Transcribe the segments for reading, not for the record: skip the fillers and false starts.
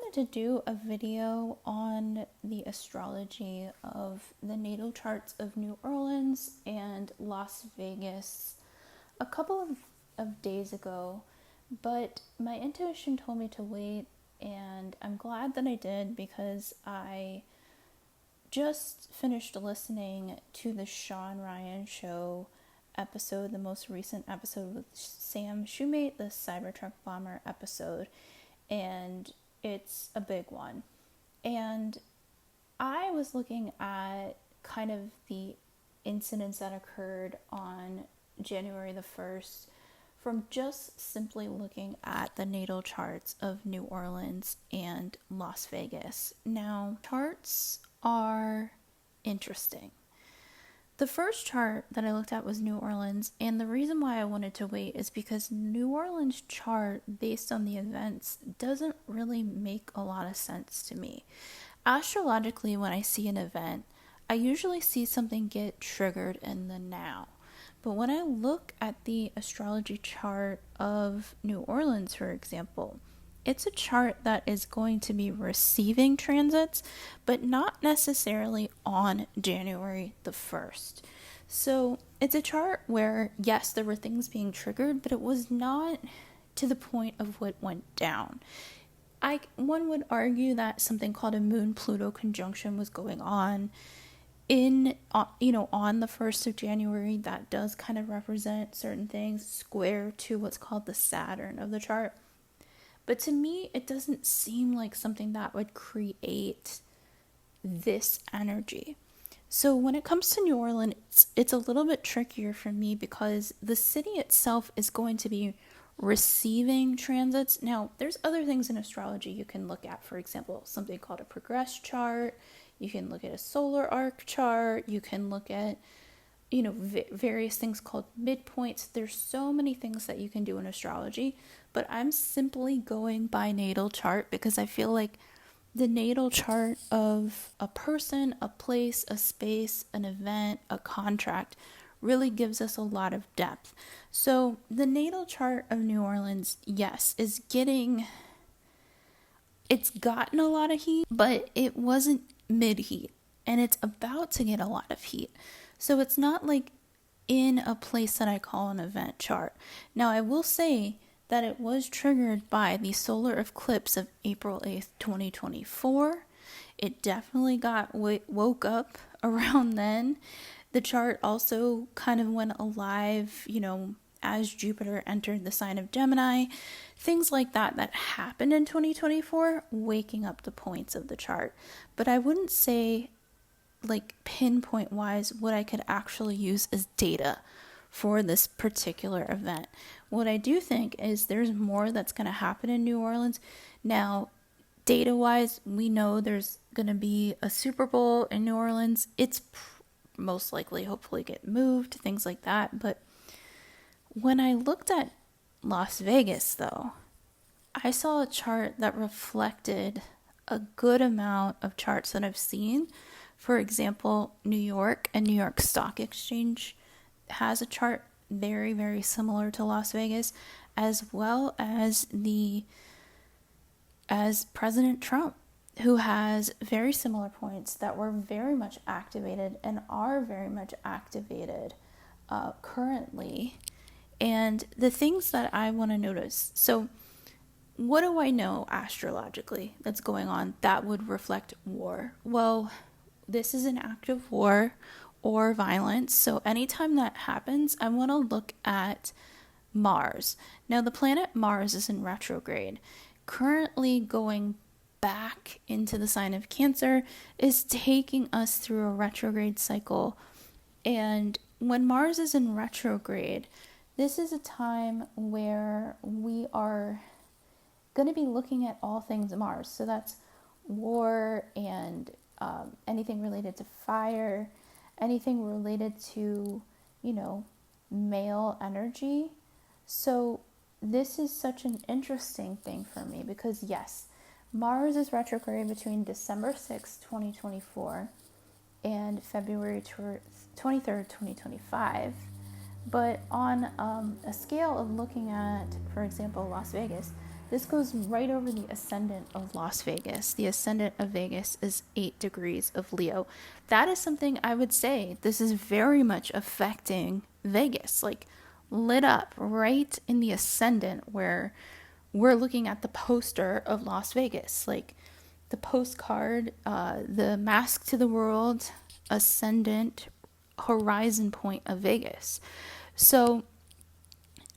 wanted to do a video on the astrology of the natal charts of New Orleans and Las Vegas a couple of days ago, but my intuition told me to wait, and I'm glad that I did because I just finished listening to the Sean Ryan Show episode, the most recent episode with Sam Shoemate, the Cybertruck Bomber episode, and it's a big one. And I was looking at kind of the incidents that occurred on January the 1st from just simply looking at the natal charts of New Orleans and Las Vegas. Now, charts are interesting. The first chart that I looked at was New Orleans, and the reason why I wanted to wait is because New Orleans chart, based on the events, doesn't really make a lot of sense to me. Astrologically, when I see an event, I usually see something get triggered in the now. But when I look at the astrology chart of New Orleans, for example, it's a chart that is going to be receiving transits, but not necessarily on January the 1st. So it's a chart where, yes, there were things being triggered, but it was not to the point of what went down. One would argue that something called a Moon-Pluto conjunction was going on on the 1st of January. That does kind of represent certain things, square to what's called the Saturn of the chart. But to me, it doesn't seem like something that would create this energy. So when it comes to New Orleans, it's a little bit trickier for me because the city itself is going to be receiving transits. Now, there's other things in astrology you can look at. For example, something called a progress chart. You can look at a solar arc chart. You can look at various things called midpoints. There's so many things that you can do in astrology, but I'm simply going by natal chart because I feel like the natal chart of a person, a place, a space, an event, a contract really gives us a lot of depth. So the natal chart of New Orleans, yes, it's gotten a lot of heat, but it wasn't mid-heat, and it's about to get a lot of heat. So it's not like in a place that I call an event chart. Now, I will say that it was triggered by the solar eclipse of April 8th, 2024. It definitely got woke up around then. The chart also kind of went alive, as Jupiter entered the sign of Gemini. Things like that happened in 2024, waking up the points of the chart. But I wouldn't say pinpoint wise what I could actually use as data for this particular event. What I do think is there's more that's going to happen in New Orleans. Now, data wise, we know there's going to be a Super Bowl in New Orleans. It's most likely, hopefully, get moved, things like that. But when I looked at Las Vegas, though, I saw a chart that reflected a good amount of charts that I've seen. For example, New York and New York Stock Exchange has a chart very, very similar to Las Vegas, as well as President Trump, who has very similar points that were very much activated and are very much activated currently. And the things that I want to notice. So what do I know astrologically that's going on that would reflect war? Well, this is an act of war or violence. So anytime that happens, I want to look at Mars. Now, the planet Mars is in retrograde. Currently going back into the sign of Cancer is taking us through a retrograde cycle. And when Mars is in retrograde, this is a time where we are going to be looking at all things Mars. So that's war and anything related to fire, anything related to, male energy. So this is such an interesting thing for me because, yes, Mars is retrograde between December 6th, 2024 and February 23rd, 2025. But on a scale of looking at, for example, Las Vegas, This goes right over the ascendant of Las Vegas. The ascendant of Vegas is 8 degrees of Leo. That is something I would say this is very much affecting Vegas, like lit up right in the ascendant where we're looking at the poster of Las Vegas, like the postcard, the mask to the world, ascendant, horizon point of Vegas. So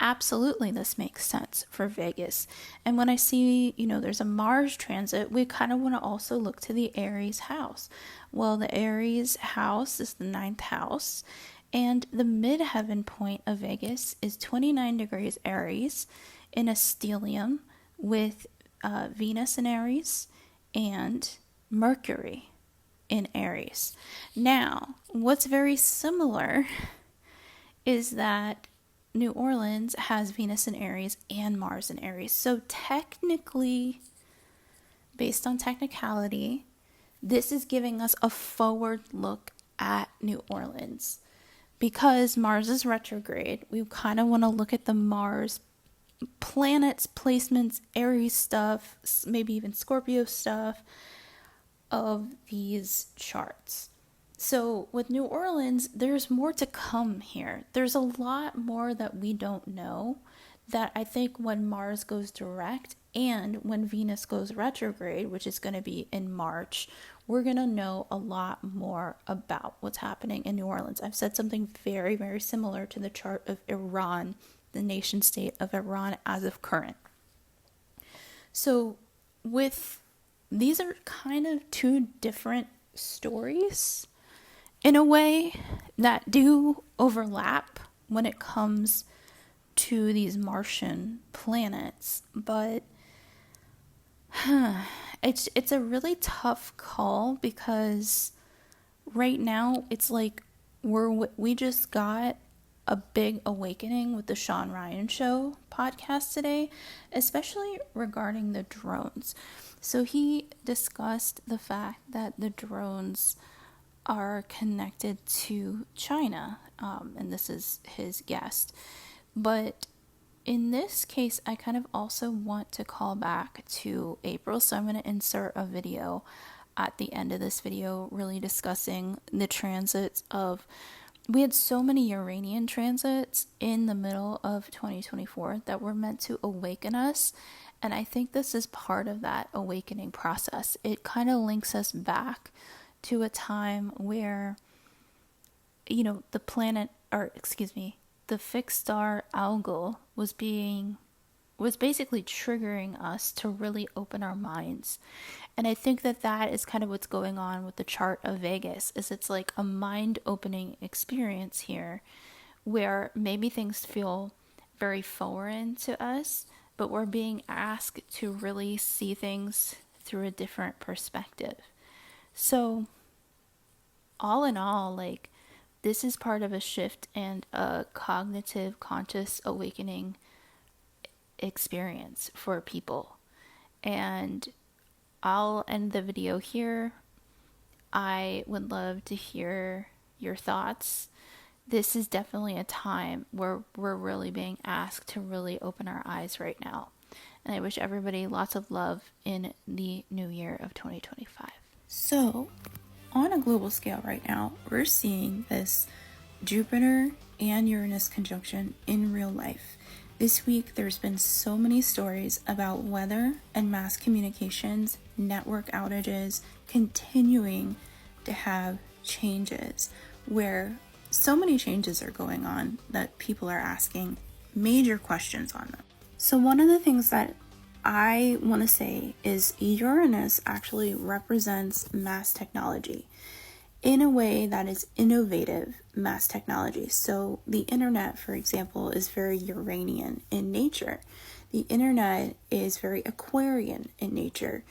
absolutely, this makes sense for Vegas. And when I see, there's a Mars transit, we kind of want to also look to the Aries house. Well, the Aries house is the 9th house, and the midheaven point of Vegas is 29 degrees Aries in a stellium with Venus in Aries and Mercury in Aries. Now, what's very similar is that New Orleans has Venus in Aries and Mars in Aries. So technically, based on technicality, this is giving us a forward look at New Orleans. Because Mars is retrograde, we kind of want to look at the Mars planets, placements, Aries stuff, maybe even Scorpio stuff of these charts. So with New Orleans, there's more to come here. There's a lot more that we don't know that I think when Mars goes direct and when Venus goes retrograde, which is going to be in March, we're going to know a lot more about what's happening in New Orleans. I've said something very, very similar to the chart of Iran, the nation state of Iran as of current. So these are kind of two different stories in a way that do overlap when it comes to these Martian planets, but it's a really tough call because right now it's like we just got a big awakening with the Sean Ryan Show podcast today, especially regarding the drones. So he discussed the fact that the drones are connected to China, and this is his guest. But in this case, I kind of also want to call back to April, so I'm going to insert a video at the end of this video really discussing the transits of... We had so many Uranian transits in the middle of 2024 that were meant to awaken us, and I think this is part of that awakening process. It kind of links us back to a time where, the fixed star Algol was basically triggering us to really open our minds. And I think that is kind of what's going on with the chart of Vegas, is it's like a mind-opening experience here where maybe things feel very foreign to us, but we're being asked to really see things through a different perspective. So all in all, this is part of a shift and a cognitive conscious awakening experience for people. And I'll end the video here. I would love to hear your thoughts. This is definitely a time where we're really being asked to really open our eyes right now. And I wish everybody lots of love in the new year of 2025. So, on a global scale right now, we're seeing this Jupiter and Uranus conjunction in real life. This week, there's been so many stories about weather and mass communications, network outages, continuing to have changes, where so many changes are going on that people are asking major questions on them. So one of the things that I want to say is Uranus actually represents mass technology in a way that is innovative mass technology. So the internet, for example, is very Uranian in nature. The internet is very Aquarian in nature.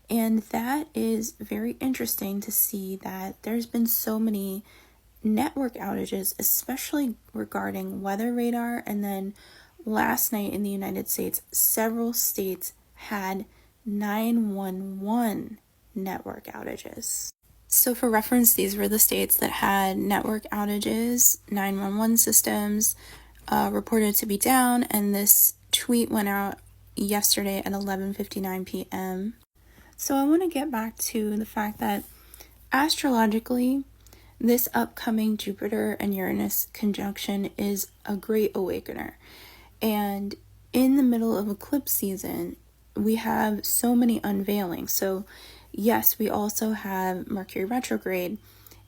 And that is very interesting to see that there's been so many network outages, especially regarding weather radar. And then last night in the United States, several states had 911 network outages. So for reference, these were the states that had network outages, 911 systems reported to be down, and this tweet went out yesterday at 11:59 p.m. So I want to get back to the fact that astrologically, this upcoming Jupiter and Uranus conjunction is a great awakener. And in the middle of eclipse season, we have so many unveilings. So yes, we also have Mercury retrograde,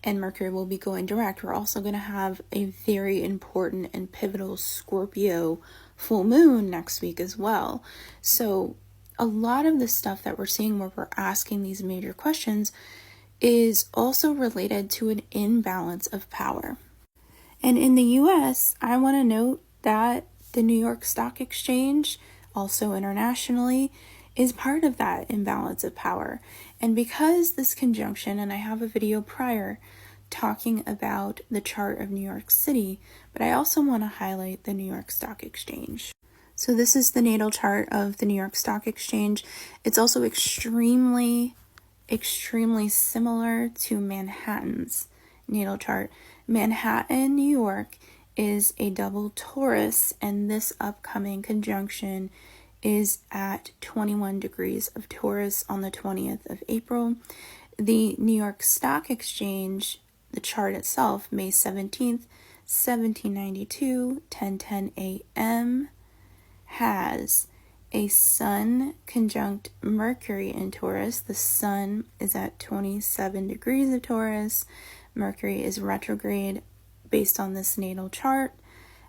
and Mercury will be going direct. We're also going to have a very important and pivotal Scorpio full moon next week as well. So a lot of the stuff that we're seeing where we're asking these major questions is also related to an imbalance of power. And in the US, I want to note that the New York Stock Exchange, also internationally, is part of that imbalance of power. And because this conjunction, and I have a video prior talking about the chart of New York City, but I also want to highlight the New York Stock Exchange. So this is the natal chart of the New York Stock Exchange. It's also extremely similar to Manhattan's natal chart. Manhattan, New York, is a double Taurus, and this upcoming conjunction is at 21 degrees of Taurus on the 20th of April. The New York Stock Exchange, the chart itself, May 17th, 1792, 10:10 a.m., has a Sun conjunct Mercury in Taurus. The Sun is at 27 degrees of Taurus. Mercury is retrograde based on this natal chart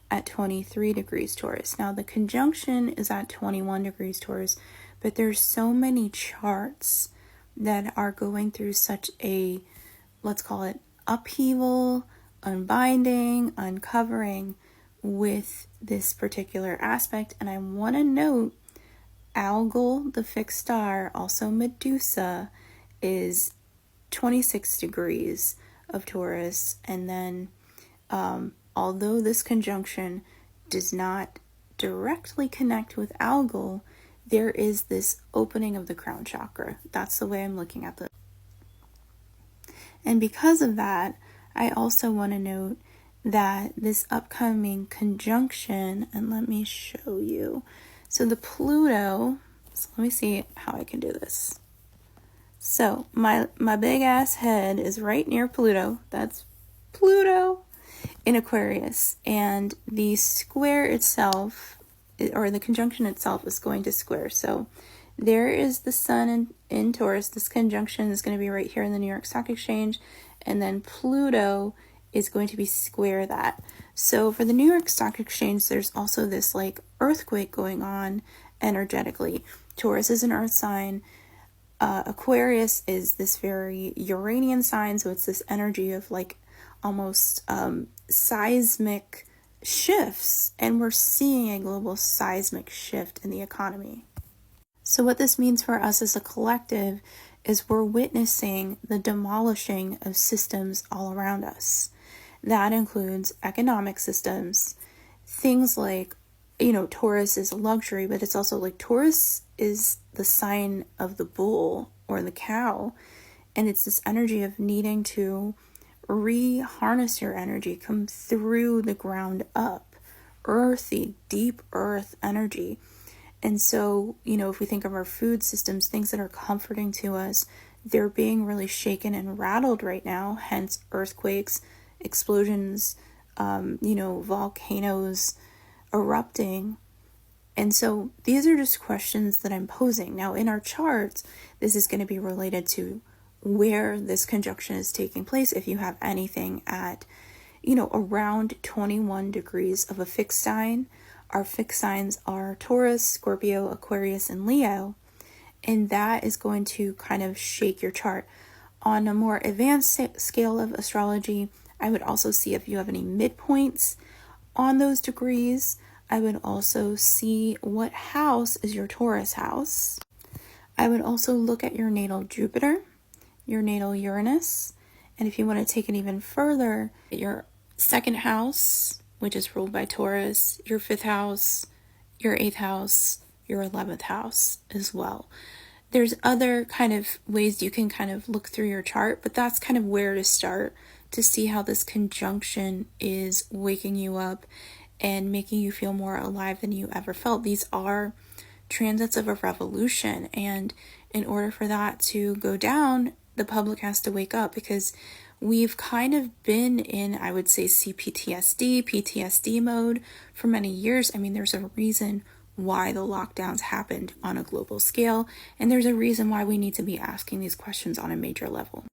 at 23 degrees Taurus. Now the conjunction is at 21 degrees Taurus, but there's so many charts that are going through such a, let's call it, upheaval, unbinding, uncovering with this particular aspect. And I want to note Algol, the fixed star, also Medusa, is 26 degrees of Taurus. And then although this conjunction does not directly connect with Algol, there is this opening of the crown chakra. That's the way I'm looking at this. And because of that, I also want to note that this upcoming conjunction, and let me show you. So the Pluto, so let me see how I can do this. So my big ass head is right near Pluto. That's Pluto in Aquarius. And the square itself, or the conjunction itself, is going to square. So there is the Sun in Taurus. This conjunction is going to be right here in the New York Stock Exchange. And then Pluto is going to be square that. So for the New York Stock Exchange, there's also this like earthquake going on energetically. Taurus is an earth sign. Aquarius is this very Uranian sign. So it's this energy of like almost seismic shifts. And we're seeing a global seismic shift in the economy. So what this means for us as a collective is we're witnessing the demolishing of systems all around us. That includes economic systems, things like, Taurus is a luxury, but it's also like Taurus is the sign of the bull or the cow. And it's this energy of needing to re-harness your energy, come through the ground up, earthy, deep earth energy. And so, if we think of our food systems, things that are comforting to us, they're being really shaken and rattled right now, hence earthquakes, explosions, volcanoes erupting. And so these are just questions that I'm posing. Now, in our charts, this is going to be related to where this conjunction is taking place. If you have anything at, around 21 degrees of a fixed sign, our fixed signs are Taurus, Scorpio, Aquarius, and Leo. And that is going to kind of shake your chart. On a more advanced scale of astrology, I would also see if you have any midpoints on those degrees. I would also see what house is your Taurus house. I would also look at your natal Jupiter, your natal Uranus, and if you want to take it even further, your second house, which is ruled by Taurus, your fifth house, your eighth house, your 11th house as well. There's other kind of ways you can kind of look through your chart, but that's kind of where to start to see how this conjunction is waking you up and making you feel more alive than you ever felt. These are transits of a revolution. And in order for that to go down, the public has to wake up, because we've kind of been in, I would say, CPTSD, PTSD mode for many years. I mean, there's a reason why the lockdowns happened on a global scale, and there's a reason why we need to be asking these questions on a major level.